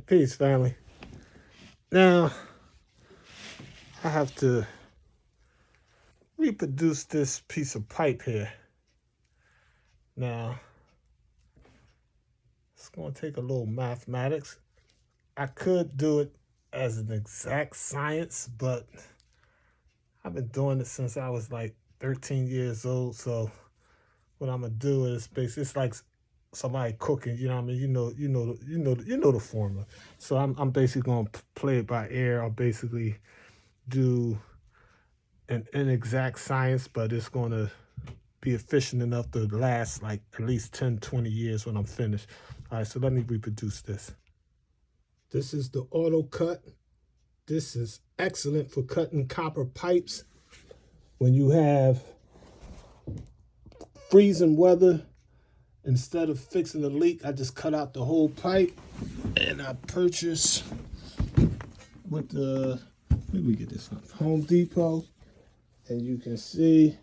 Peace, family. Now, I have to reproduce this piece of pipe here. Now, it's going to take a little mathematics. I could do it as an exact science, but I've been doing it since I was like 13 years old. So what I'm gonna do is basically it's like somebody cooking. You know what I mean? You know the formula. So I'm basically gonna play it by ear. I'll basically do an inexact science, but it's gonna be efficient enough to last like at least 10, 20 years when I'm finished. All right, so let me reproduce this. This is the auto cut. This is excellent for cutting copper pipes when you have freezing weather. Instead of fixing the leak, I just cut out the whole pipe, and I purchased with the, where did we get this from? Home Depot. And you can see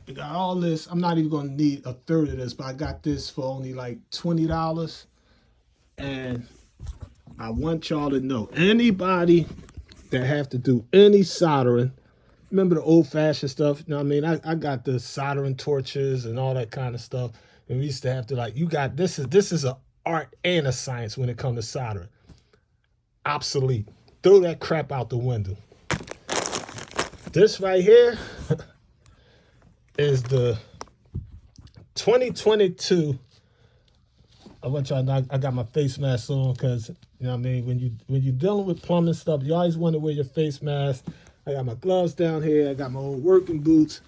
we got all this. I'm not even gonna need a third of this, but I got this for only like $20. And I want y'all to know, anybody that have to do any soldering, remember the old-fashioned stuff? You know what I mean? I got the soldering torches and all that kind of stuff. And we used to have to like, you got, this is an art and a science when it comes to soldering. Obsolete. Throw that crap out the window. This right here is the 2022. I want y'all to know I got my face mask on because, you know what I mean, when you're dealing with plumbing stuff, you always want to wear your face mask. I got my gloves down here. I got my old working boots.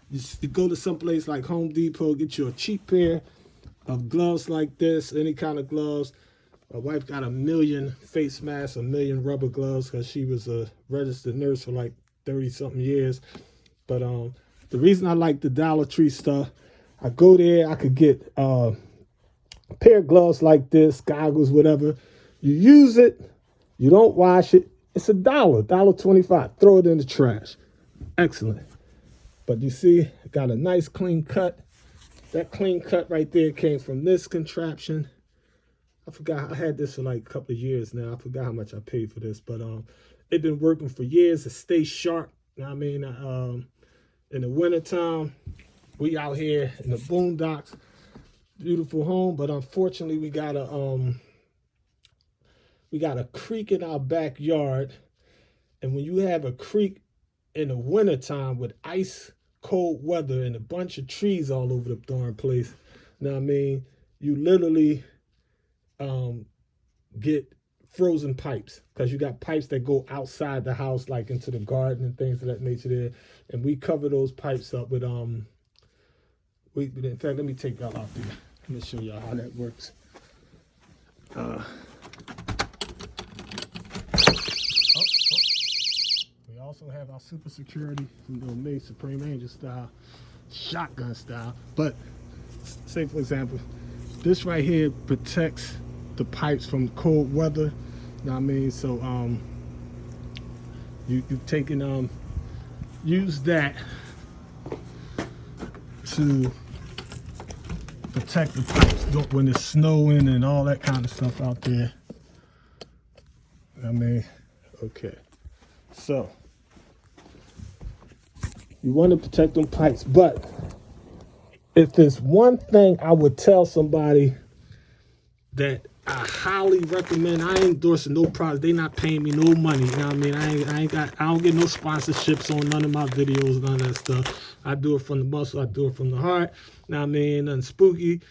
You go to some place like Home Depot, get you a cheap pair of gloves like this, any kind of gloves. My wife got 1 million face masks, 1 million rubber gloves because she was a registered nurse for like 30-something years. But the reason I like the Dollar Tree stuff, I go there, I could get a pair of gloves like this, goggles, whatever. You use it, you don't wash it. It's $1.25. Throw it in the trash. Excellent. But you see, I got a nice clean cut. That clean cut right there came from this contraption. I forgot, I had this for like a couple of years now. I forgot how much I paid for this, but it's been working for years. It stays sharp. You know what I mean? In the wintertime, we out here in the boondocks. Beautiful home, but unfortunately we got a creek in our backyard. And when you have a creek in the wintertime with ice cold weather and a bunch of trees all over the darn place, you know what I mean, you literally get frozen pipes because you got pipes that go outside the house, like into the garden and things of that nature there. And we cover those pipes up with in fact, let me take y'all out there. Let me show y'all how that works. We also have our super security from the May Supreme Angel style, shotgun style. But say for example, this right here protects the pipes from cold weather. You know what I mean? So you can use that to protect the pipes when it's snowing and all that kind of stuff out there. I mean, okay. So you want to protect them pipes, but if there's one thing I would tell somebody that I highly recommend, I ain't endorsing no products. They not paying me no money. You know what I mean? I don't get no sponsorships on none of my videos, none of that stuff. I do it from the muscle. I do it from the heart. You know what I mean? Nothing spooky.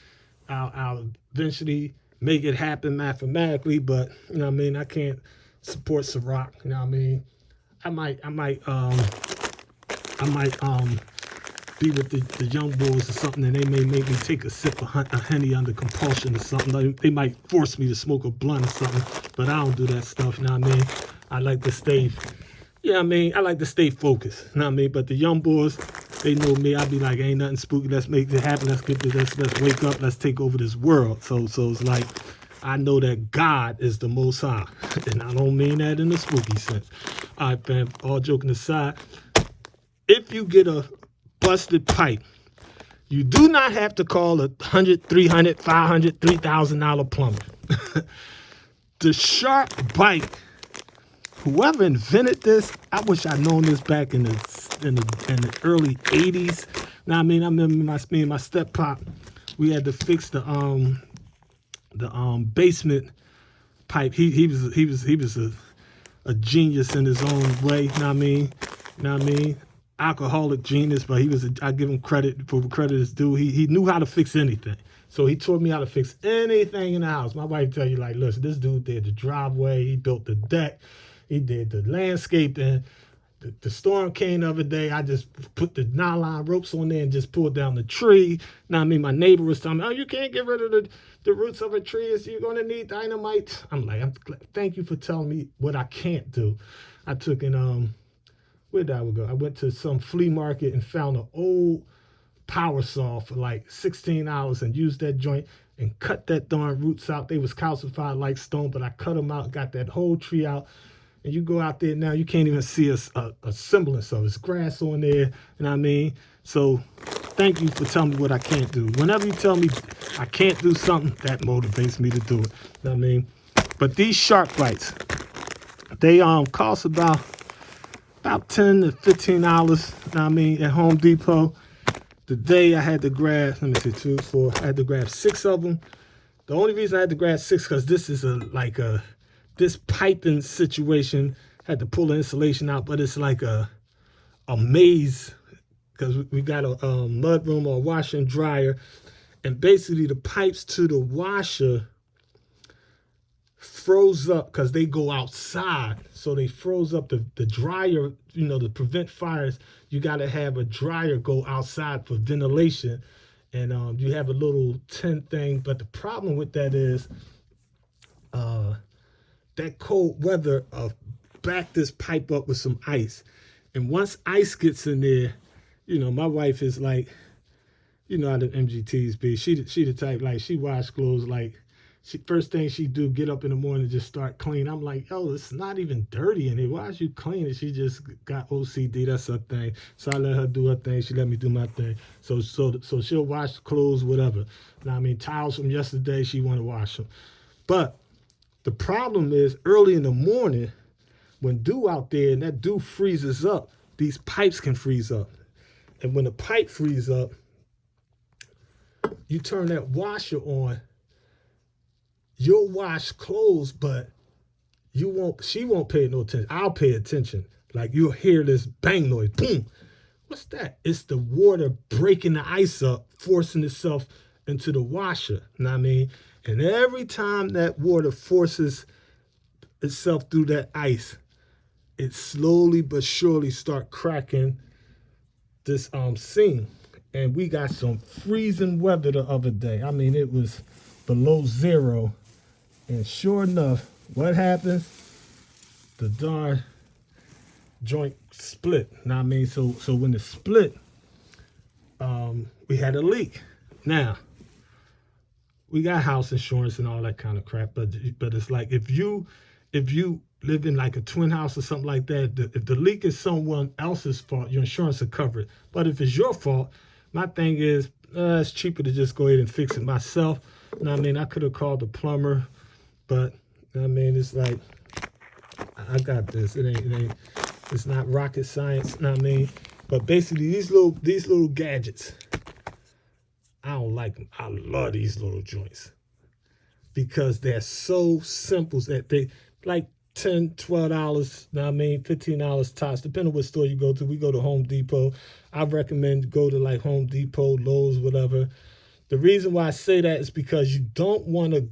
I'll eventually make it happen mathematically, but you know what I mean? I can't support Ciroc. You know what I mean? I might be with the young boys or something, and they may make me take a sip of Henny under compulsion or something. They might force me to smoke a blunt or something, but I don't do that stuff, you know what I mean? I like to stay, you know what I mean? I like to stay focused, you know what I mean? But the young boys, they know me. I be like, ain't nothing spooky. Let's make it happen. Let's wake up. Let's take over this world. So it's like, I know that God is the Most High, and I don't mean that in a spooky sense. All right, fam, all joking aside, if you get a busted pipe, You do not have to call a $100, $300, $500, $3,000 plumber. The sharp bite. Whoever invented this, I wish I'd known this back in the early '80s. Now, I mean, I remember me and my step pop, we had to fix the basement pipe. He was a genius in his own way. Know what I mean? Alcoholic genius, but I give him credit for credit is due. He knew how to fix anything. So he taught me how to fix anything in the house. My wife tell you, like, listen, this dude did the driveway, he built the deck, he did the landscaping. The storm came the other day. I just put the nylon ropes on there and just pulled down the tree. Now, I mean, my neighbor was telling me, oh, you can't get rid of the roots of a tree. So you're going to need dynamite. I'm like, thank you for telling me what I can't do. I took where did I go? I went to some flea market and found an old power saw for like $16 and used that joint and cut that darn roots out. They was calcified like stone, but I cut them out, got that whole tree out. And you go out there now, you can't even see a semblance of it. It's grass on there, you know what I mean? So thank you for telling me what I can't do. Whenever you tell me I can't do something, that motivates me to do it, you know what I mean? But these shark bites, they cost about $10 to $15, you know what I mean, at Home Depot. Today I had to grab, let me see, 2, 4, I had to grab 6 of them. The only reason I had to grab 6 because this is this piping situation. Had to pull the insulation out, but it's like a maze because we got a mud room or a washer and dryer, and basically the pipes to the washer froze up because they go outside, so they froze up. The dryer, you know, to prevent fires, you got to have a dryer go outside for ventilation, and you have a little tent thing. But the problem with that is that cold weather back this pipe up with some ice. And once ice gets in there, you know, my wife is like, you know how the MGTs be. She the type, like, she wash clothes, like, first thing she do, get up in the morning and just start clean. I'm like, yo, it's not even dirty in here. Why is you cleaning? She just got OCD. That's her thing. So I let her do her thing. She let me do my thing. So she'll wash clothes, whatever. Now, I mean, towels from yesterday, she want to wash them. But the problem is early in the morning when dew out there and that dew freezes up, these pipes can freeze up. And when the pipe freezes up, you turn that washer on, you'll wash clothes, but she won't pay no attention. I'll pay attention. Like, you'll hear this bang noise, boom. What's that? It's the water breaking the ice up, forcing itself into the washer, you know what I mean? And every time that water forces itself through that ice, it slowly but surely start cracking this seam. And we got some freezing weather the other day. I mean, it was below 0. And sure enough, what happens? The darn joint split. Now, I mean, so when it split, we had a leak. Now, we got house insurance and all that kind of crap, but it's like if you live in like a twin house or something like that, if the leak is someone else's fault, your insurance will cover it. But if it's your fault, my thing is, it's cheaper to just go ahead and fix it myself. You know what I mean? I could have called the plumber, but you know what I mean, it's like, I got this. It's not rocket science. You know what I mean? But basically, these little gadgets, I don't like them. I love these little joints because they're so simple that they like $10, $12, you know what I mean, $15 tops, depending on what store you go to. We go to Home Depot. I recommend go to like Home Depot, Lowe's, whatever. The reason why I say that is because you don't want to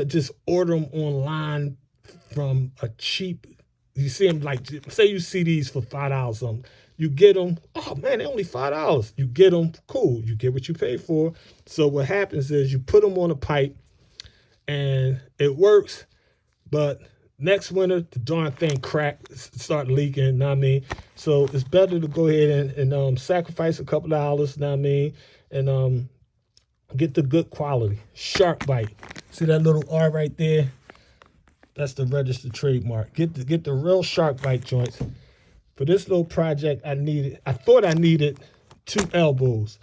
just order them online from a cheap, you see them like, say you see these for $5 something. You get them, oh man, they're only $5. You get them, cool. You get what you pay for. So what happens is you put them on a pipe and it works, but next winter, the darn thing start leaking, you know what I mean? So it's better to go ahead and sacrifice a couple of dollars, you know what I mean? And get the good quality. Shark bite. See that little R right there? That's the registered trademark. Get the real shark bite joints. For this little project, I thought I needed 2 elbows.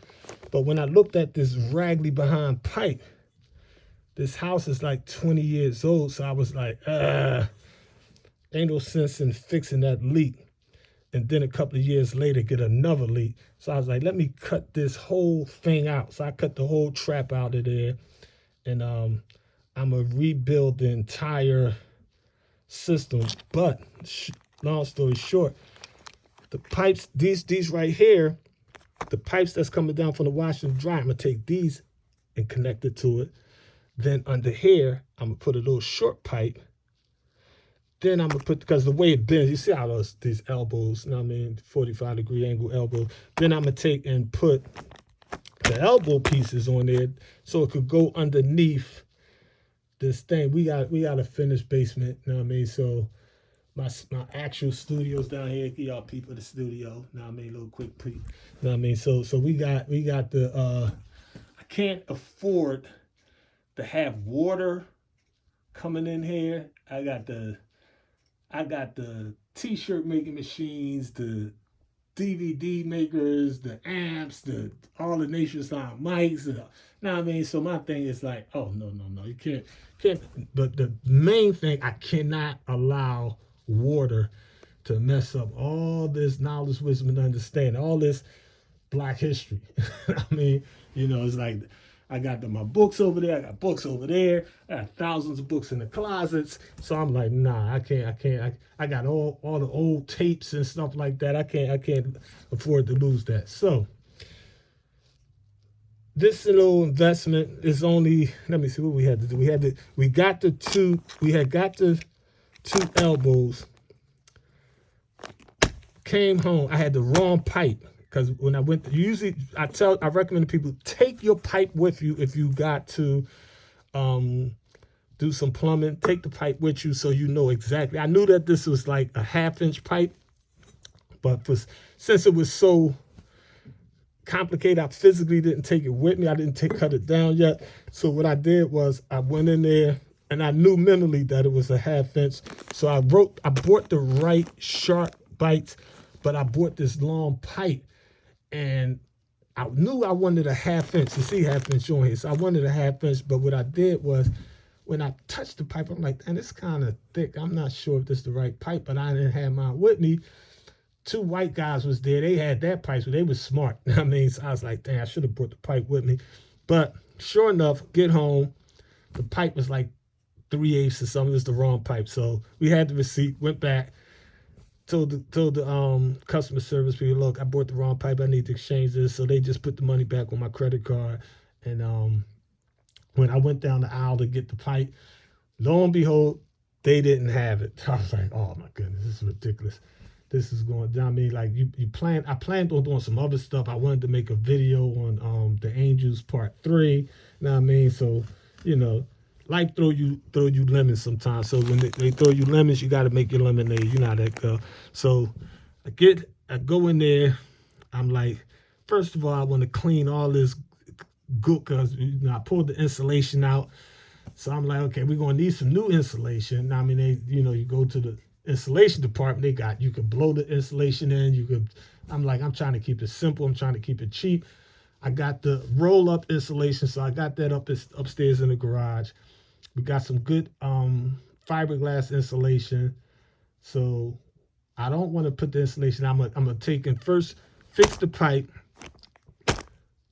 But when I looked at this raggedy behind pipe, this house is like 20 years old. So I was like, ain't no sense in fixing that leak. And then a couple of years later, get another leak. So I was like, let me cut this whole thing out. So I cut the whole trap out of there. And I'm going to rebuild the entire system. But long story short, the pipes, these right here, the pipes that's coming down from the washer and dryer, I'm going to take these and connect it to it. Then under here, I'm going to put a little short pipe. Then I'm going to put, because the way it bends, you see how these elbows, you know what I mean, 45-degree angle elbow. Then I'm going to take and put the elbow pieces on there so it could go underneath this thing. We got a finished basement, you know what I mean? So my actual studio's down here. Y'all people the studio, you know what I mean? A little quick peek, you know what I mean? So we got the, I can't afford to have water coming in here. I got the t-shirt making machines, the DVD makers, the amps, all the Nation Sound mics. Know what I mean? So my thing is like, oh no, you can't. But the main thing, I cannot allow water to mess up all this knowledge, wisdom, and understanding, all this Black history. I mean, you know, it's like I got my books over there. I got books over there. I got thousands of books in the closets. So I'm like, nah, I can't. I got all the old tapes and stuff like that. I can't afford to lose that. So this little investment is only, let me see what we had to do. We had got the 2 elbows. Came home. I had the wrong pipe. Because when I went, usually I recommend to people, take your pipe with you if you got to do some plumbing. Take the pipe with you so you know exactly. I knew that this was like a 1/2-inch pipe, but since it was so complicated, I physically didn't take it with me. I didn't cut it down yet. So what I did was I went in there and I knew mentally that it was a 1/2-inch. So I bought the right sharp bites, but I bought this long pipe. And I knew I wanted a 1/2-inch. You see 1/2-inch on here. So I wanted a 1/2-inch. But what I did was, when I touched the pipe, I'm like, man, it's kind of thick. I'm not sure if this is the right pipe, but I didn't have mine with me. 2 white guys was there. They had that pipe, so they was smart. I mean, so I was like, dang, I should have brought the pipe with me. But sure enough, get home, the pipe was like 3/8 or something. It was the wrong pipe. So we had the receipt, went back. Told the customer service people, look, I bought the wrong pipe. I need to exchange this. So they just put the money back on my credit card. And when I went down the aisle to get the pipe, lo and behold, they didn't have it. I was like, oh my goodness, this is ridiculous. This is going down. I mean, like I planned on doing some other stuff. I wanted to make a video on the Angels Part 3. You know what I mean? So, you know, life throw you lemons sometimes. So when they throw you lemons, you got to make your lemonade. You know how that go. So I go in there. I'm like, first of all, I want to clean all this good, because I pulled the insulation out. So I'm like, okay, we're gonna need some new insulation. I mean, you go to the insulation department. You can blow the insulation in. I'm trying to keep it simple. I'm trying to keep it cheap. I got the roll-up insulation, so I got that upstairs in the garage. We got some good fiberglass insulation. So I don't want to put the insulation. I'm gonna take and first fix the pipe,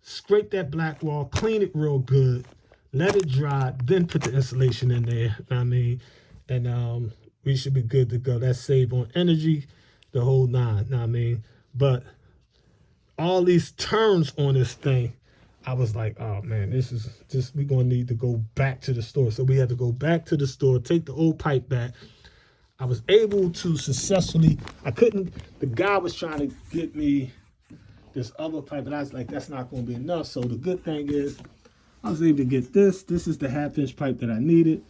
scrape that black wall, clean it real good, let it dry, then put the insulation in there. I mean, and we should be good to go. That's save on energy, the whole 9. I mean, but all these turns on this thing, I was like, oh man, we're gonna need to go back to the store. So we had to go back to the store, take the old pipe back. I was able to successfully, the guy was trying to get me this other pipe, but I was like, that's not gonna be enough. So the good thing is, I was able to get this. This is the 1/2-inch pipe that I needed.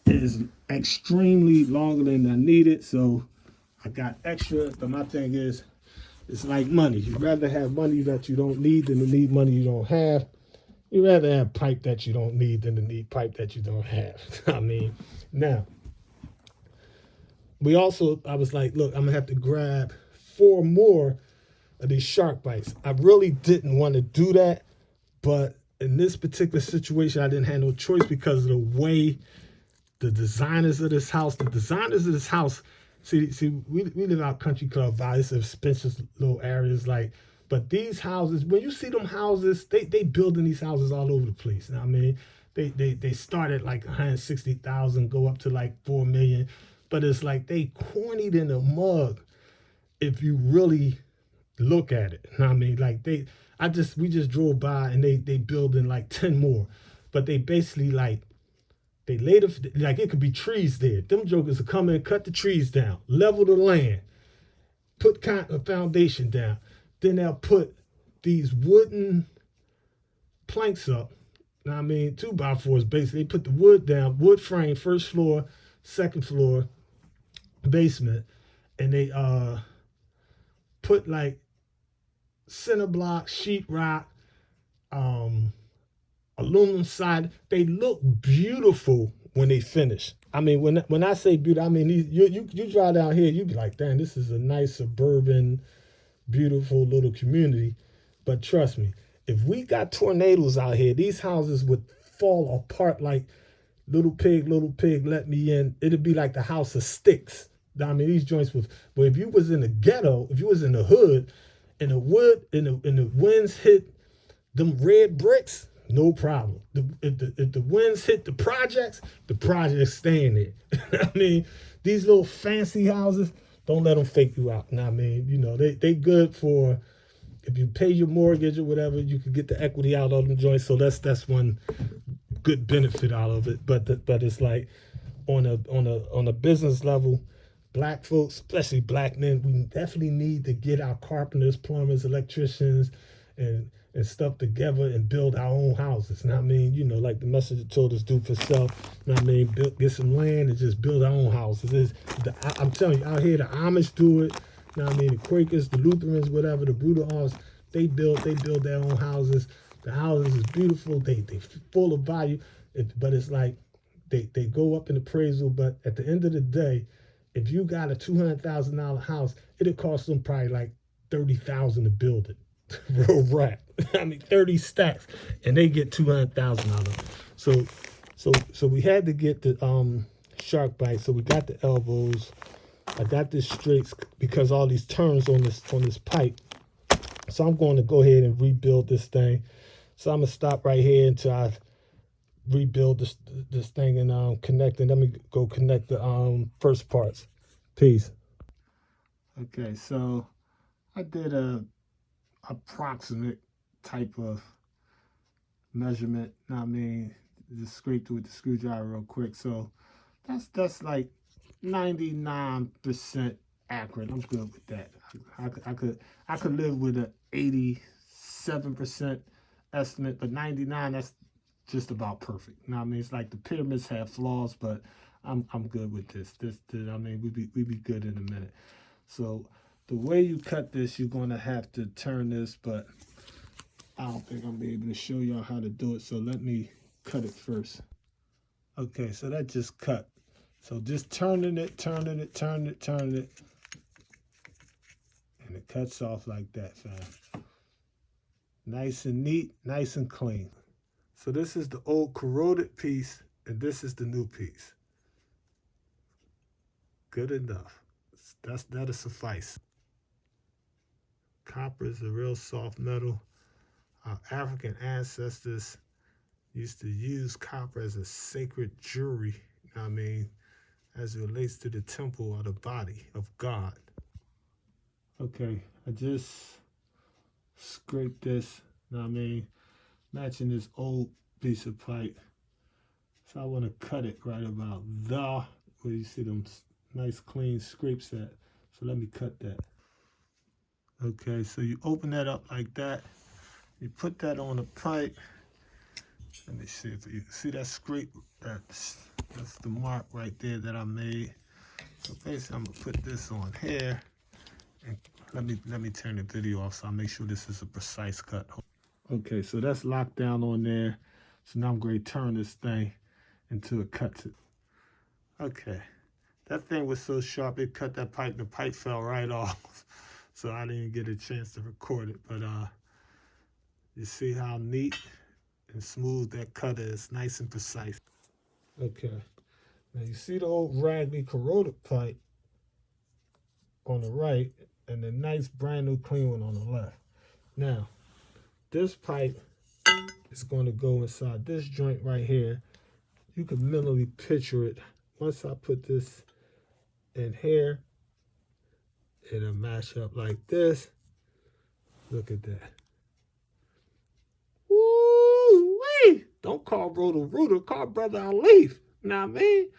It is extremely longer than I needed, so I got extra. But my thing is, it's like money. You'd rather have money that you don't need than to need money you don't have. You'd rather have pipe that you don't need than to need pipe that you don't have. I mean, now, I was like, look, I'm going to have to grab 4 more of these shark bites. I really didn't want to do that, but in this particular situation, I didn't have no choice because of the way the designers of this house, see, we live out country club vibes, expensive little areas like, but these houses, when you see them houses, they building these houses all over the place. I mean, they start at like 160,000, go up to like 4 million, but it's like they cornied in a mug if you really look at it. I mean, like we just drove by and they building like 10 more, but they basically like, they later, like it could be trees there. Them jokers will come in, cut the trees down, level the land, put a foundation down. Then they'll put these wooden planks up. I mean, 2x4s basically. They put the wood down, wood frame, first floor, second floor, basement, and they put like cinder block, sheetrock, aluminum side. They look beautiful when they finish. I mean, when I say beautiful, I mean you drive down here, you be like, damn, this is a nice suburban, beautiful little community. But trust me, if we got tornadoes out here, these houses would fall apart like little pig, let me in. It'd be like the house of sticks. I mean, these joints was. But if you was in the ghetto, if you was in the hood, and the wood, and the winds hit them red bricks, no problem. If the winds hit the projects staying there. I mean, these little fancy houses, don't let them fake you out. I mean, you know, they good for, if you pay your mortgage or whatever, you can get the equity out of them joints. So that's one good benefit out of it. But it's like on a business level, black folks, especially black men, we definitely need to get our carpenters, plumbers, electricians, and stuff together and build our own houses. And I mean, you know, like the message told us, do for self. And I mean, get some land and just build our own houses. I'm telling you, out here, the Amish do it. You know what I mean? The Quakers, the Lutherans, whatever, the Buddhists, they build their own houses. The houses is beautiful. They full of value. But it's like they go up in appraisal. But at the end of the day, if you got a $200,000 house, it'll cost them probably like $30,000 to build it. Real rap. I mean, 30 stacks, and they get 200,000 out of it. So we had to get the shark bite. So we got the elbows. I got this straight because all these turns on this pipe. So I'm going to go ahead and rebuild this thing. So I'm gonna stop right here until I rebuild this thing and connect. And let me go connect the first parts. Peace. Okay, so I did a approximate type of measurement. I mean, just scraped it with the screwdriver real quick. So that's like 99% accurate. I'm good with that. I could live with a 87% estimate, but 99, that's just about perfect. You know what I mean? It's like the pyramids have flaws, but I'm good with this. I mean, we be good in a minute. So the way you cut this, you're going to have to turn this, but I don't think I'm be able to show y'all how to do it. So let me cut it first. Okay, so that just cut. So just turning it, and it cuts off like that, fam. Nice and neat, nice and clean. So this is the old corroded piece, and this is the new piece. Good enough. That'll suffice. Copper is a real soft metal. Our African ancestors used to use copper as a sacred jewelry, you know what I mean, as it relates to the temple or the body of God. Okay, I just scraped this, you know what I mean, matching this old piece of pipe. So I want to cut it right about there, where you see them nice clean scrapes at. So let me cut that. Okay, so you open that up like that. You put that on the pipe. Let me see if you can see that scrape. That's the mark right there that I made. So basically, I'm gonna put this on here, and let me turn the video off so I make sure this is a precise cut. Okay, so that's locked down on there. So now I'm going to turn this thing until it cuts it. Okay, that thing was so sharp it cut that pipe. The pipe fell right off. so I didn't get a chance to record it. But you see how neat and smooth that cut is, nice and precise. Okay, now you see the old raggedy corroded pipe on the right and the nice brand new clean one on the left. Now, this pipe is going to go inside this joint right here. You can mentally picture it. Once I put this in here, it'll mash up like this. Look at that. Woo-wee! Don't call Roto Rooter, call Brother Alif. Know what I mean?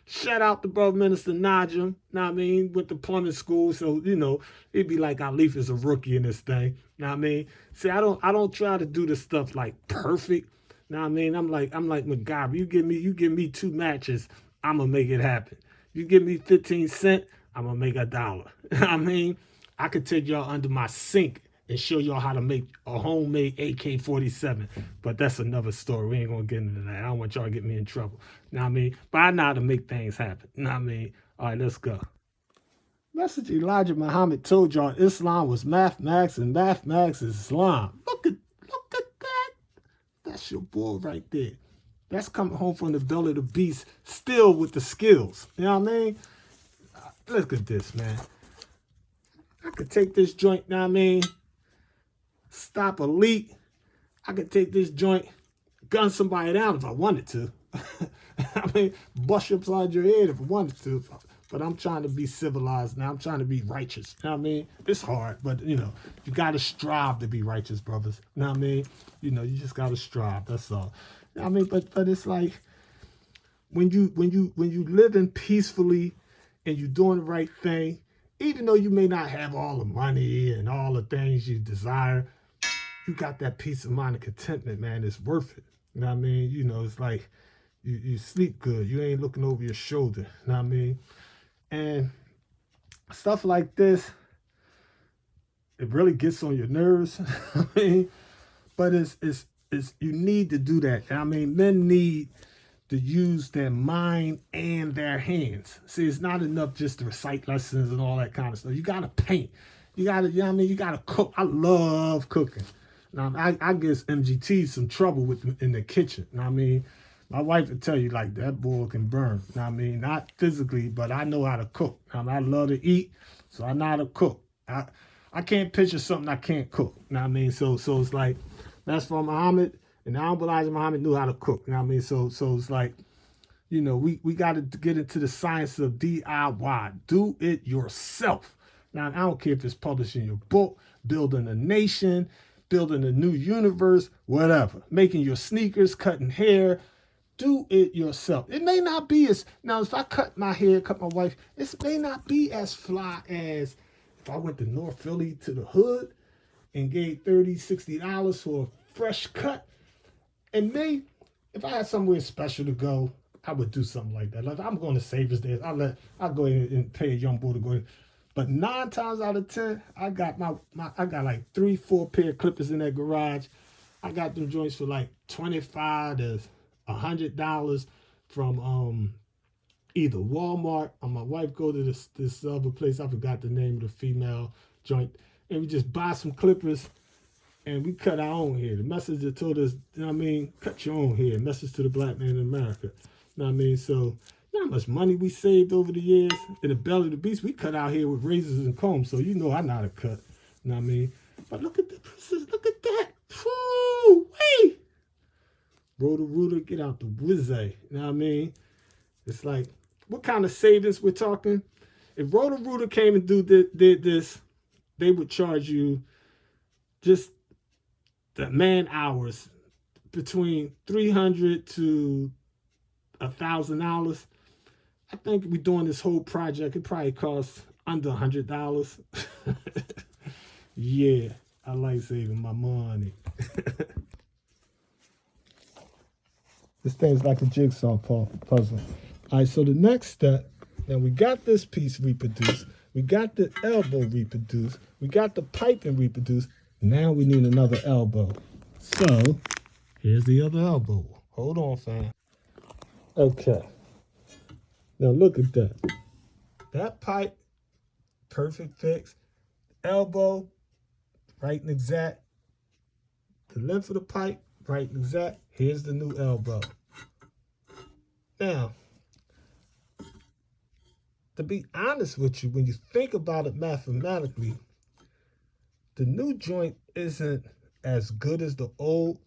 Shout out to Brother Minister Najim, know what I mean, with the plumbing school. So, you know, it'd be like Alif is a rookie in this thing. Know what I mean? See, I don't try to do this stuff like perfect. Know what I mean? I'm like MacGyver. You give me 2 matches, I'ma make it happen. You give me 15 cents, I'ma make $1. Know what I mean? I could take y'all under my sink and show y'all how to make a homemade AK-47. But that's another story. We ain't gonna get into that. I don't want y'all to get me in trouble. Know what I mean? But I know how to make things happen. Know what I mean? All right, let's go. Message Elijah Muhammad told y'all Islam was mathematics and mathematics is Islam. Look at that. That's your boy right there. That's coming home from the belly of the beast, still with the skills. You know what I mean? Look at this, man. I could take this joint, you know what I mean? Stop a leak. I could take this joint, gun somebody down if I wanted to. I mean, bust you upside your head if I wanted to. But I'm trying to be civilized now. I'm trying to be righteous. You know what I mean? It's hard, but you know, you gotta strive to be righteous, brothers. You know what I mean? You know, you just gotta strive. That's all. You know what I mean? But it's like when you living peacefully and you're doing the right thing, even though you may not have all the money and all the things you desire, you got that peace of mind and contentment, man. It's worth it. You know what I mean? You know, it's like you sleep good. You ain't looking over your shoulder. You know what I mean? And stuff like this, it really gets on your nerves. I mean, but it's you need to do that. I mean, men need to use their mind and their hands. See, it's not enough just to recite lessons and all that kind of stuff. You gotta paint. You gotta, you know what I mean? You gotta cook. I love cooking. Now, I give MGT some trouble with in the kitchen. You know what I mean? My wife would tell you, like, that boy can burn. You know what I mean? Not physically, but I know how to cook. I love to eat, so I know how to cook. I can't picture something I can't cook. You know what I mean? So it's like, that's from Muhammad, and Elijah Muhammad knew how to cook. You know what I mean? So it's like, you know, we got to get into the science of DIY. Do it yourself. Now, I don't care if it's publishing your book, building a nation, building a new universe, whatever. Making your sneakers, cutting hair. Do it yourself. It may not be as, now if I cut my hair, cut my wife, it may not be as fly as if I went to North Philly to the hood and gave $30, $60 for a fresh cut. And if I had somewhere special to go, I would do something like that. Like, I'm going to Savers Day. I'll go in and pay a young boy to go in. But 9 times out of 10, I got I got like 3-4 pair of clippers in that garage. I got them joints for like $25 to $100 from either Walmart or my wife go to this other place. I forgot the name of the female joint, and we just buy some clippers and we cut our own hair. The message that told us, you know what I mean, cut your own hair. Message to the black man in America. You know what I mean? So not much money we saved over the years. In the belly of the beast, we cut our hair with razors and combs. So you know I know how to cut. You know what I mean? But look at the princess. Look at that. Woo-wee! Roto Rooter, get out the whizzy. You know what I mean? It's like, what kind of savings we're talking? If Roto Rooter came and did this, they would charge you just the man hours between $300 to $1,000. I think we're doing this whole project. It probably costs under $100. Yeah, I like saving my money. This thing's like a jigsaw puzzle. All right, so the next step, now we got this piece reproduced. We got the elbow reproduced. We got the piping reproduced. Now we need another elbow. So here's the other elbow. Hold on, fam. Okay. Now look at that. That pipe, perfect fix. elbow, right and exact. The length of the pipe, right and exact. Here's the new elbow. Now, to be honest with you, when you think about it mathematically, the new joint isn't as good as the old.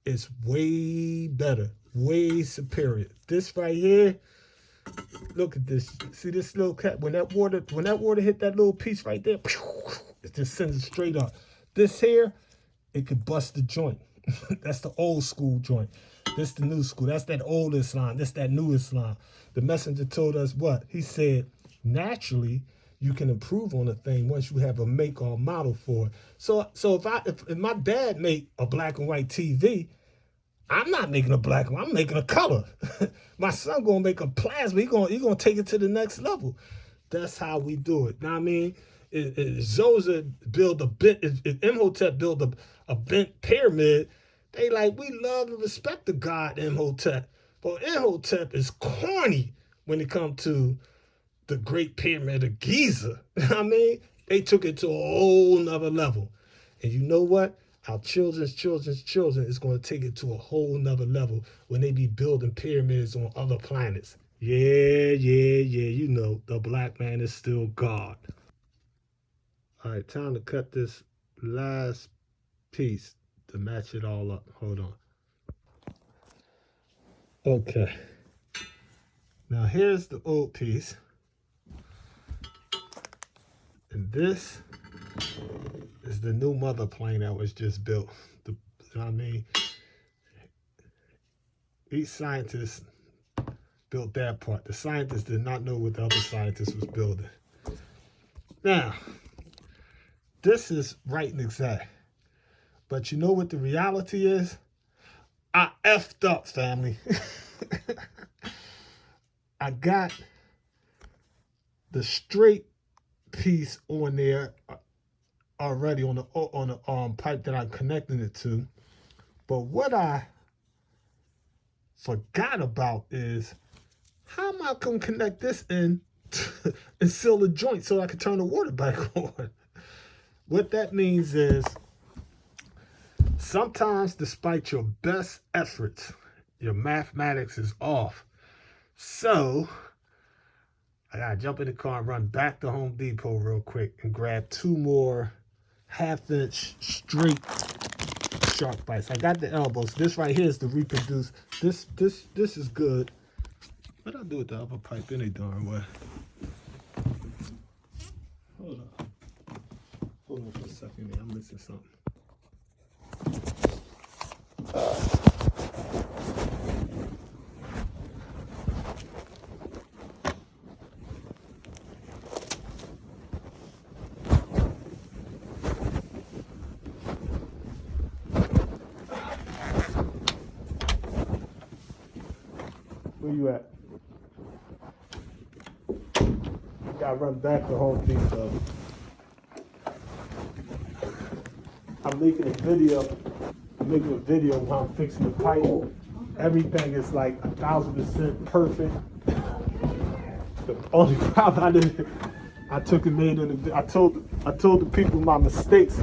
It's way better, way superior. This right here, look at this. See this little cat? When that water hit that little piece right there, it just sends it straight up. This here, it could bust the joint. That's the old school joint. This the new school. That's that old Islam. That's that new Islam. The messenger told us what? He said, naturally, you can improve on a thing once you have a make or a model for it. So if my dad made a black and white TV, I'm not making a black and white, I'm making a color. My son gonna make a plasma. He gonna take it to the next level. That's how we do it. Now I mean, if Zosa build a bent, if Imhotep build a bent pyramid, they like, we love and respect the god Imhotep. But Imhotep is corny when it comes to the Great Pyramid of Giza. I mean, they took it to a whole nother level. And you know what? Our children's children is going to take it to a whole nother level when they be building pyramids on other planets. Yeah, you know, the black man is still God. All right, time to cut this last piece to match it all up. Hold on. Okay. Now here's the old piece. And this is the new mother plane that was just built. You know what I mean? Each scientist built that part. The scientists did not know what the other scientist was building. Now, this is right and exact. But you know what the reality is? I effed up, family. I got the straight piece on there already on the pipe that I'm connecting it to. But what I forgot about is, how am I gonna connect this in and seal the joint so I can turn the water back on? What that means is, sometimes despite your best efforts, your mathematics is off. So I gotta jump in the car and run back to Home Depot real quick and grab 2 more 1/2-inch straight shark bites. I got the elbows. This right here is the reproduce. This is good. What I do with the upper pipe any darn way? Hold on for a second, man. I'm missing something. Where you at? Gotta run back to Home Depot. I'm making a video while I'm fixing the pipe. Everything is like 1,000% perfect. The only problem I took and made in the, I told the people my mistakes.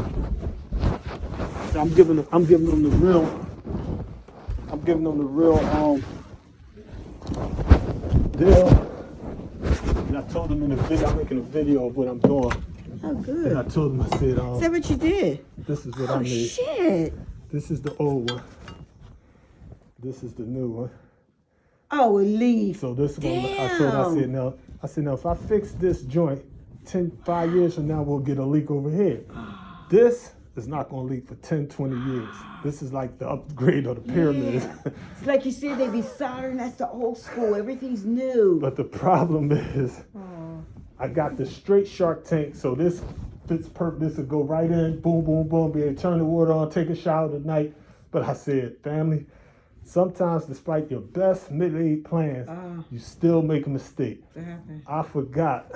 I'm giving them the real deal. And I told them in the video, I'm making a video of what I'm doing. Oh, good. And I told them, I said, Is that what you did? this is what I made. Oh, shit. This is the old one. This is the new one. Oh, a leaf. So this one, I Damn. said, now if I fix this joint, 5 years from now, we'll get a leak over here. This is not going to leak for 10, 20 years. This is like the upgrade of the pyramids. Yeah. It's like you said, they be soldering. That's the old school. Everything's new. But the problem is, I got the straight shark tank, so this fits perfect. This will go right in, boom, boom, boom, be able to turn the water on, take a shower at night. But I said, family, sometimes despite your best mid-laid plans, you still make a mistake. I forgot.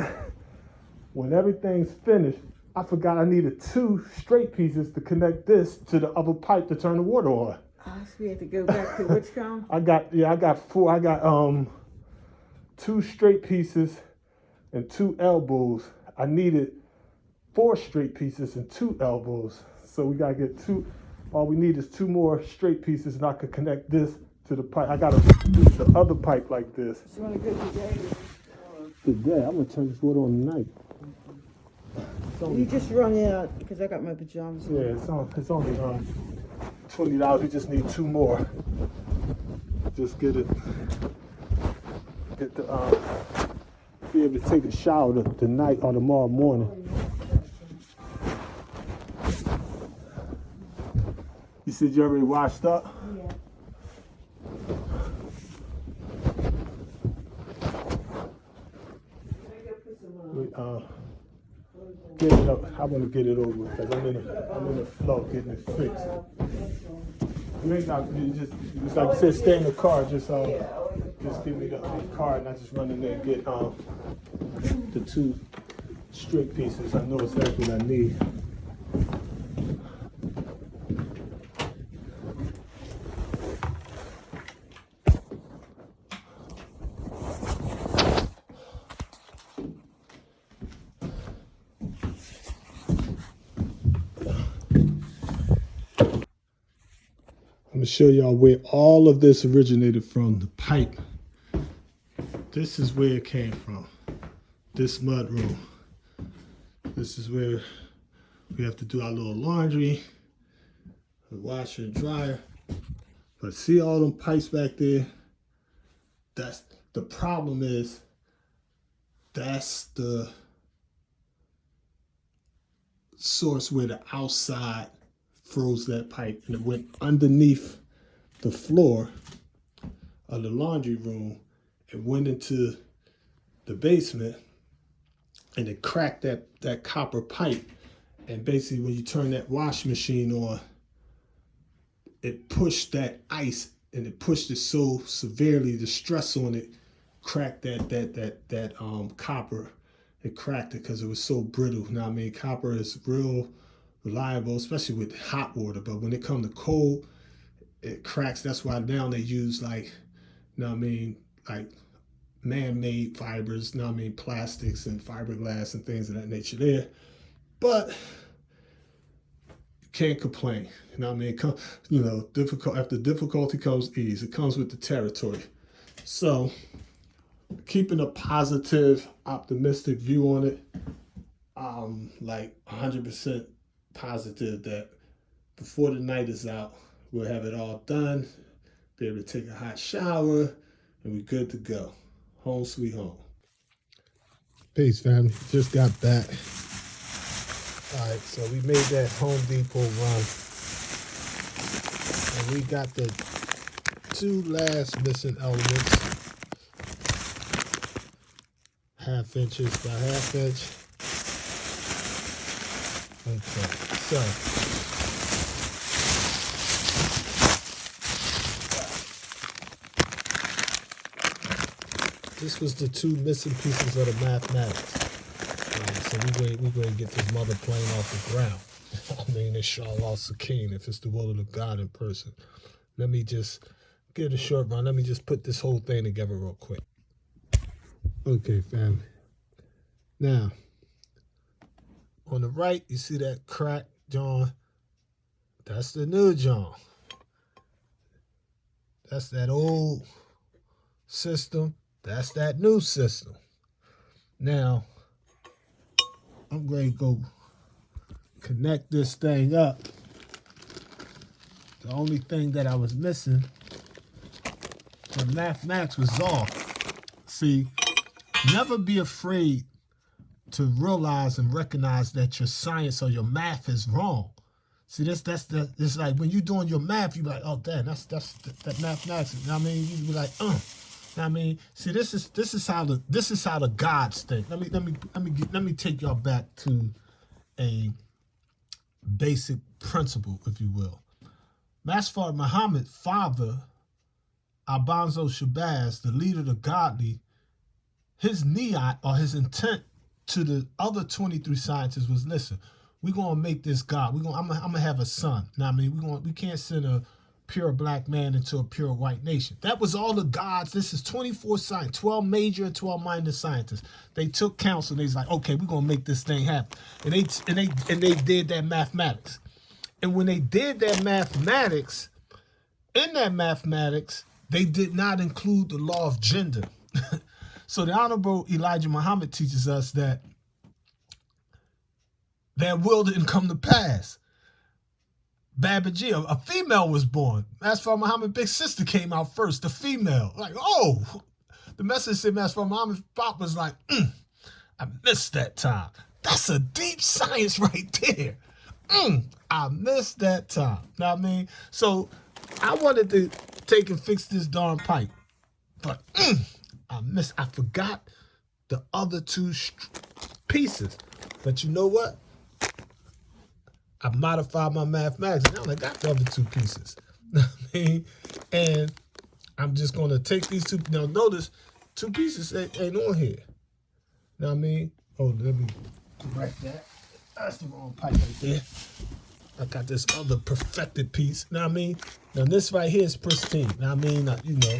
When everything's finished, I forgot I needed 2 straight pieces to connect this to the other pipe to turn the water on. Oh, so we have to go back to which count? I got 4. I got 2 straight pieces and 2 elbows. I needed 4 straight pieces and 2 elbows. So we gotta get 2. All we need is 2 more straight pieces, and I could connect this to the pipe. I gotta do the other pipe like this. You want to go today? Today, I'm gonna turn this water on tonight. You just run out because I got my pajamas on. Yeah, it's only $20. We just need 2 more. Just get the be able to take a shower tonight or tomorrow morning. You said you already washed up? Yeah. Get it up. I want to get it over because I'm in the flow getting it fixed. You ain't got, you just like you said, stay in the car. Just give me the card and I just run in there and get the 2 straight pieces. I know exactly what I need. I'm gonna show y'all where all of this originated from, the pipe. This is where it came from, this mud room. This is where we have to do our little laundry, the washer and dryer. But see all them pipes back there? That's the problem is, that's the source where the outside froze that pipe and it went underneath the floor of the laundry room and went into the basement and it cracked that copper pipe. And basically when you turn that wash machine on, it pushed that ice and it pushed it so severely, the stress on it cracked that copper. It cracked it because it was so brittle. Now, I mean, copper is real reliable, especially with hot water, but when it comes to cold, it cracks. That's why now they use like man-made fibers, plastics and fiberglass and things of that nature there. But you can't complain. After difficulty comes ease. It comes with the territory. So keeping a positive, optimistic view on it, like 100% positive that before the night is out, we'll have it all done, be able to take a hot shower, and we're good to go. Home sweet home. Peace, family. Just got back. All right, so we made that Home Depot run, and we got the 2 last missing elements. 1/2 inches by 1/2 inch. Okay, so this was the 2 missing pieces of the mathematics. So we're going to get this mother plane off the ground. I mean, inshallah Sakeen, if it's the will of the God in person. Let me just get a short run. Let me just put this whole thing together real quick. Okay, family. Now, on the right, you see that crack, John? That's the new John. That's that old system. That's that new system. Now, I'm going to go connect this thing up. The only thing that I was missing, the mathematics was off. See, never be afraid to realize and recognize that your science or your math is wrong. See, it's like when you're doing your math, you be like, oh damn, that's that mathematics. You know what I mean? You be like, You know what I mean? See, this is how the gods think. Let me take y'all back to a basic principle, if you will. Master Muhammad's father, Alfonso Shabazz, the leader of the godly, his niyat or his intent to the other 23 scientists was, listen, we're gonna make this God. I'm gonna have a son. Now, I mean, we can't send a pure black man into a pure white nation. That was all the gods. This is 24 science, 12 major and 12 minor scientists. They took counsel. They was like, okay, we're gonna make this thing happen. And they did that mathematics. And when they did that mathematics, in that mathematics, they did not include the law of gender. So the Honorable Elijah Muhammad teaches us that their will didn't come to pass. Babaji, a female was born. Master Muhammad's big sister came out first, the female. Like, oh, the message said Master Muhammad's pop was like, I missed that time. That's a deep science right there. I missed that time. Know what I mean? So I wanted to take and fix this darn pipe, but I forgot the other two pieces. But you know what? I modified my mathematics, and now I got the other two pieces. Know what I mean? And I'm just going to take these two. Now, notice, two pieces ain't on here. Know what I mean? Oh, let me correct that. That's the wrong pipe right there. I got this other perfected piece. Know what I mean? Now, this right here is pristine. Know what I mean? You know,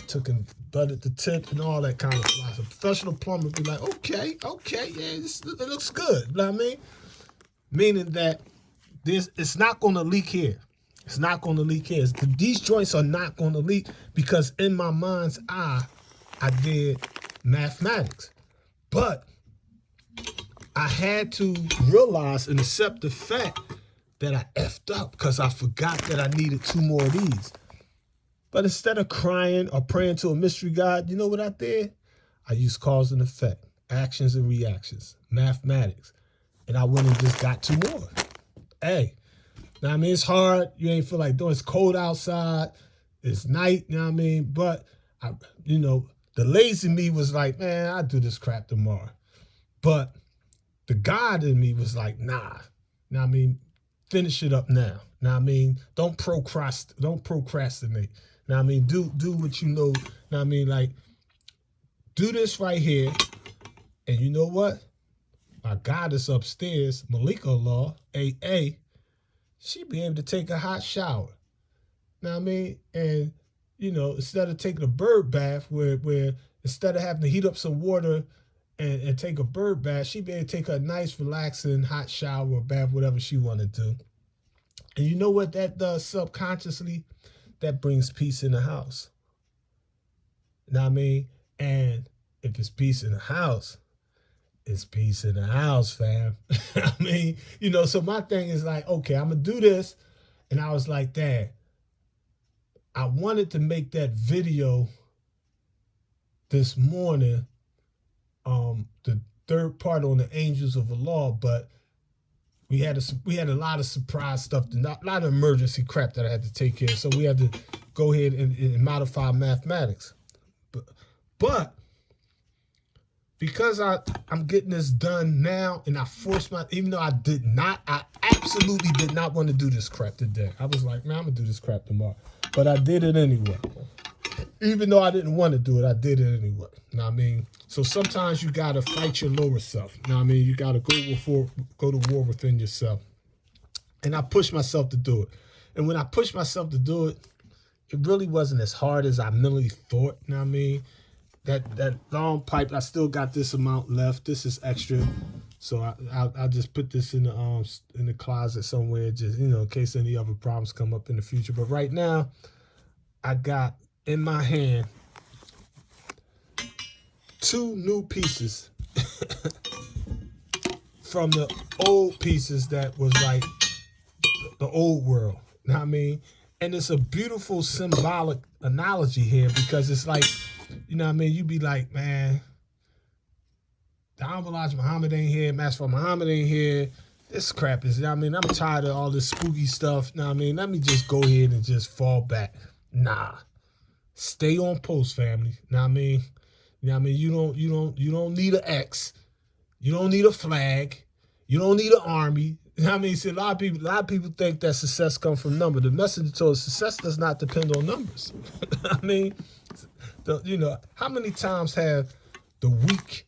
took and butted the tip and all that kind of stuff. A professional plumber would be like, okay, yeah, it looks good. Know what I mean? Meaning that it's not going to leak here. It's not going to leak here. These joints are not going to leak because in my mind's eye, I did mathematics. But I had to realize and accept the fact that I effed up because I forgot that I needed two more of these. But instead of crying or praying to a mystery God, you know what I did? I used cause and effect, actions and reactions, mathematics. And I went and just got two more. Hey, now I mean, it's hard. You ain't feel like doing. It's cold outside. It's night. You know what I mean? But the lazy me was like, man, I'll do this crap tomorrow. But the God in me was like, nah. Know what I mean? Finish it up now. Know what I mean? Don't procrastinate. Know what I mean? Do what you know. Know what I mean? Like, do this right here. And you know what? My goddess upstairs, Malika Allah, AA, she be able to take a hot shower. Know what I mean? And, instead of taking a bird bath, where instead of having to heat up some water and take a bird bath, she be able to take a nice, relaxing, hot shower or bath, whatever she want to do. And you know what that does subconsciously? That brings peace in the house. Know what I mean? And if it's peace in the house, it's peace in the house, fam. I mean, so my thing is like, okay, I'm going to do this. And I was like, Dad, I wanted to make that video this morning, the third part on the Angels of Allah, but we had a lot of surprise stuff, a lot of emergency crap that I had to take care of. So we had to go ahead and modify mathematics. But because I'm getting this done now, and I forced even though I absolutely did not want to do this crap today. I was like, man, I'm going to do this crap tomorrow. But I did it anyway. Even though I didn't want to do it, I did it anyway. Know what I mean? So sometimes you got to fight your lower self. Know what I mean? You got to go to war within yourself. And I pushed myself to do it. And when I pushed myself to do it, it really wasn't as hard as I mentally thought. Know what I mean? That long pipe, I still got this amount left. This is extra, so I'll just put this in the closet somewhere, just in case any other problems come up in the future. But right now, I got in my hand two new pieces from the old pieces that was like the old world. Know what I mean? And it's a beautiful symbolic analogy here because it's like, you know what I mean? You be like, man, the Honorable Elijah Muhammad ain't here. Master Muhammad ain't here. This crap is, you know what I mean? I'm tired of all this spooky stuff. You know what I mean? Let me just go ahead and just fall back. Nah. Stay on post, family. You know what I mean? You know what I mean? You don't need an X. You don't need a flag. You don't need an army. You know what I mean? See, a lot of people think that success comes from numbers. The messenger told us success does not depend on numbers. I mean, how many times have the weak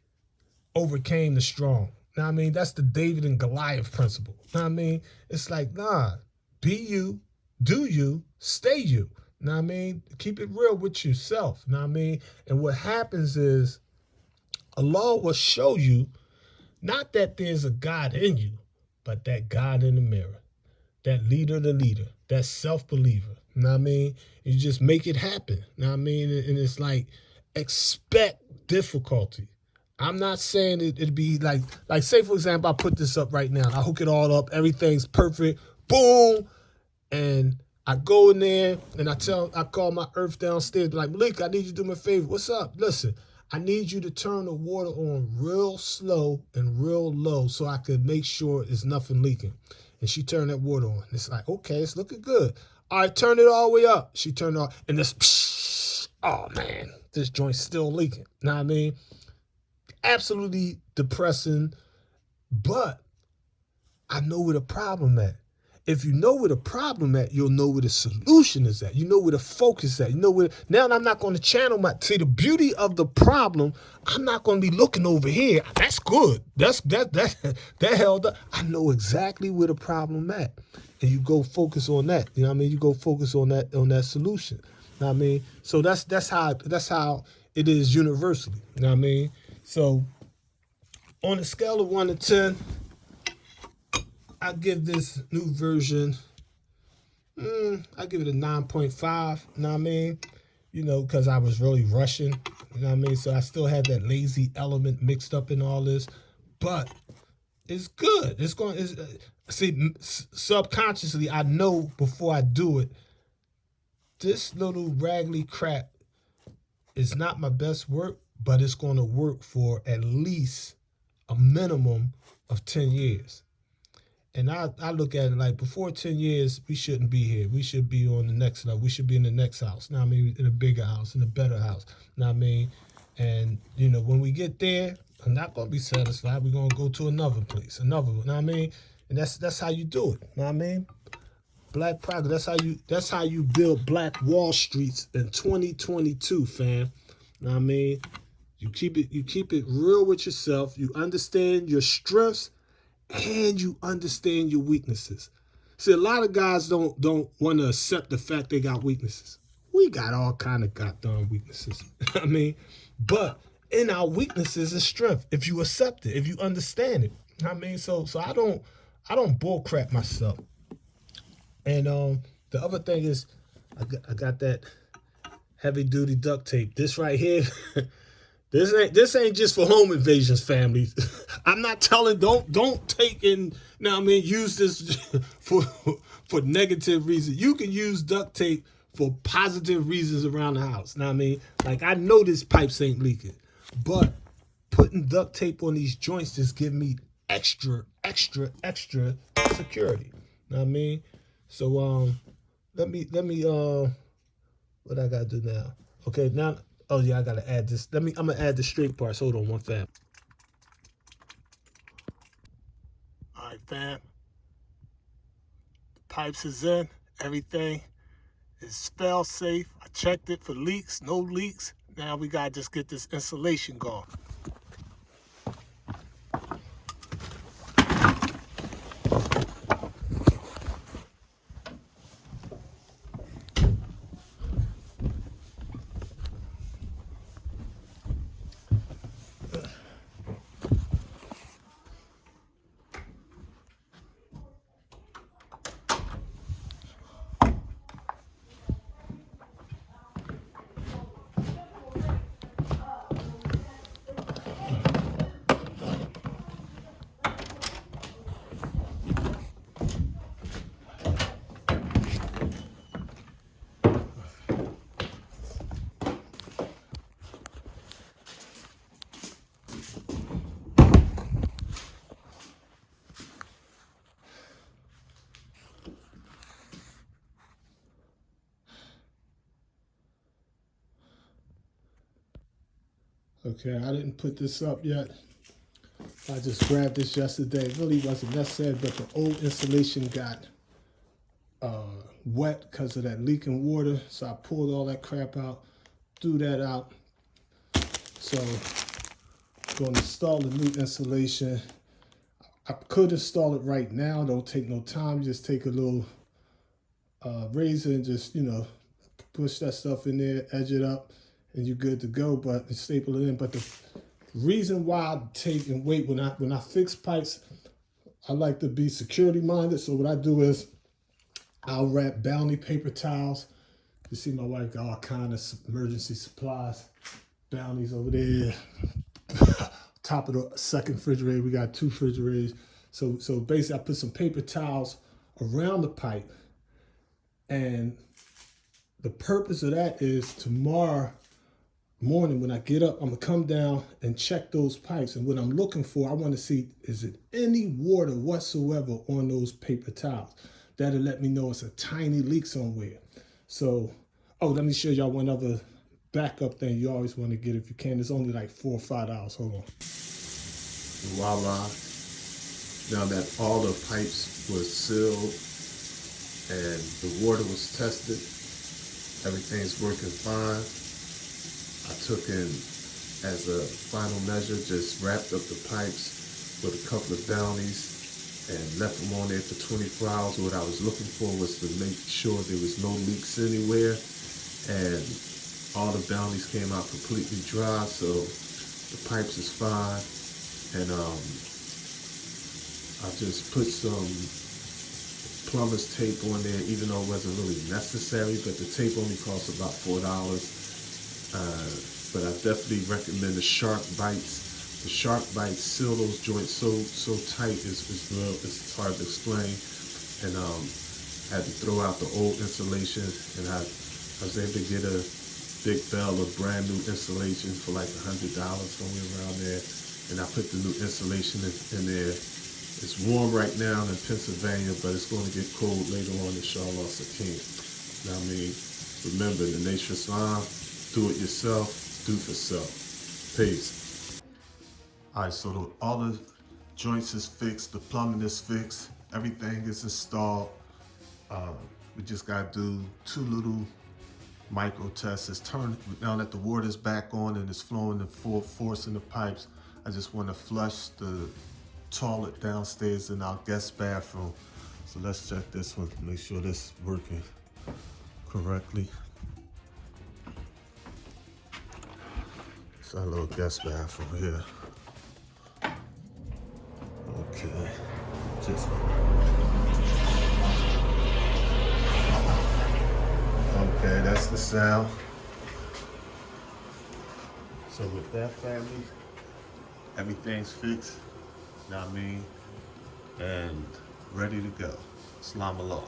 overcame the strong? Know what I mean? That's the David and Goliath principle. Know what I mean? It's like, nah, be you, Do you, stay you. Know what I mean? Keep it real with yourself. Know what I mean? And what happens is Allah will show you not that there's a God in you, but that God in the mirror, that leader, the leader, that self-believer. You know what I mean? You just make it happen. You know what I mean? And it's like, expect difficulty. I'm not saying it'd be like say for example, I put this up right now. I hook it all up. Everything's perfect. Boom. And I go in there and I call my earth downstairs, like, Malik, I need you to do me a favor. What's up? Listen, I need you to turn the water on real slow and real low so I could make sure there's nothing leaking. And she turned that water on. It's like, okay, it's looking good. All right, turn it all the way up. She turned it off. And this, oh man, this joint's still leaking. Know what I mean? Absolutely depressing. But I know where the problem at. If you know where the problem at, you'll know where the solution is at. You know where the focus is at. You know where. Now I'm not going to channel my. See, the beauty of the problem, I'm not going to be looking over here. That's good. That held up. I know exactly where the problem at, and you go focus on that. You know what I mean? You go focus on that solution. You know what I mean? So that's how it is universally. You know what I mean? So on a scale of 1 to 10. I give this new version, I give it a 9.5, you know what I mean? You know, because I was really rushing, you know what I mean? So I still had that lazy element mixed up in all this, but it's good. See, subconsciously, I know before I do it, this little raggedy crap is not my best work, but it's going to work for at least a minimum of 10 years. And I look at it like before 10 years, we shouldn't be here. We should be on the next level. We should be in the next house. Now I mean, in a bigger house, in a better house. Now I mean, and you know, when we get there, I'm not gonna be satisfied. We're gonna go to another place, another one. Know what I mean? And that's how you do it. Know what I mean? Black progress. That's how you build Black Wall Streets in 2022, fam. Know what I mean? You keep it real with yourself. You understand your strengths and you understand your weaknesses. See, a lot of guys don't want to accept the fact they got weaknesses. We got all kind of goddamn weaknesses. I mean, but in our weaknesses is strength. If you accept it, if you understand it. I mean, so I don't bullcrap myself. And the other thing is, I got that heavy duty duct tape. This right here. This ain't just for home invasions, families. I'm not telling don't take in now I mean use this for negative reasons. You can use duct tape for positive reasons around the house. Now I mean, like I know this pipes ain't leaking, but putting duct tape on these joints just give me extra security. Know what I mean? So let me what I gotta do now? Okay, now oh yeah, I gotta add this. I'm gonna add the straight parts. Hold on one fam. All right, fam. The pipes is in. Everything is fail safe. I checked it for leaks, no leaks. Now we gotta just get this insulation going. Okay, I didn't put this up yet. I just grabbed this yesterday. It really wasn't necessary, but the old insulation got wet because of that leaking water. So I pulled all that crap out, threw that out. So I'm going to install the new insulation. I could install it right now. Don't take no time. Just take a little razor and just, you know, push that stuff in there, edge it up, and you're good to go. But staple it in. But the reason why I take and wait when I fix pipes, I like to be security minded. So what I do is I'll wrap Bounty paper towels. You see my wife got all kind of emergency supplies. Bounties over there. Top of the second refrigerator, we got 2 refrigerators. So basically I put some paper towels around the pipe. And the purpose of that is tomorrow morning when I get up, I'm gonna come down and check those pipes. And what I'm looking for, I want to see, is it any water whatsoever on those paper towels? That'll let me know it's a tiny leak somewhere. So, oh, let me show y'all one other backup thing you always want to get if you can. It's only like $4 or $5. Hold on. Voila. Now that all the pipes were sealed and the water was tested, everything's working fine. I took in, as a final measure, just wrapped up the pipes with a couple of Bounties and left them on there for 24 hours. What I was looking for was to make sure there was no leaks anywhere, and all the Bounties came out completely dry, so the pipes is fine. And I just put some plumber's tape on there, even though it wasn't really necessary, but the tape only costs about $4. But I definitely recommend the shark bites. The shark bites seal those joints so tight, it's hard to explain. And I had to throw out the old insulation, and I was able to get a big bale of brand new insulation for like $100, somewhere around there. And I put the new insulation in there. It's warm right now in Pennsylvania, but it's going to get cold later on in Charlotte. Now, I mean, remember, the Nation Islam, do it yourself, do for self. Peace. All right, so all the joints is fixed, the plumbing is fixed, everything is installed. We just got to do 2 little micro tests. Now that the water's back on and it's flowing in full force in the pipes, I just want to flush the toilet downstairs in our guest bathroom. So let's check this one, make sure this is working correctly. It's our little guest bathroom here. Okay, okay, that's the sound. So with that, family, everything's fixed, know what I mean, and ready to go. Islam Allah.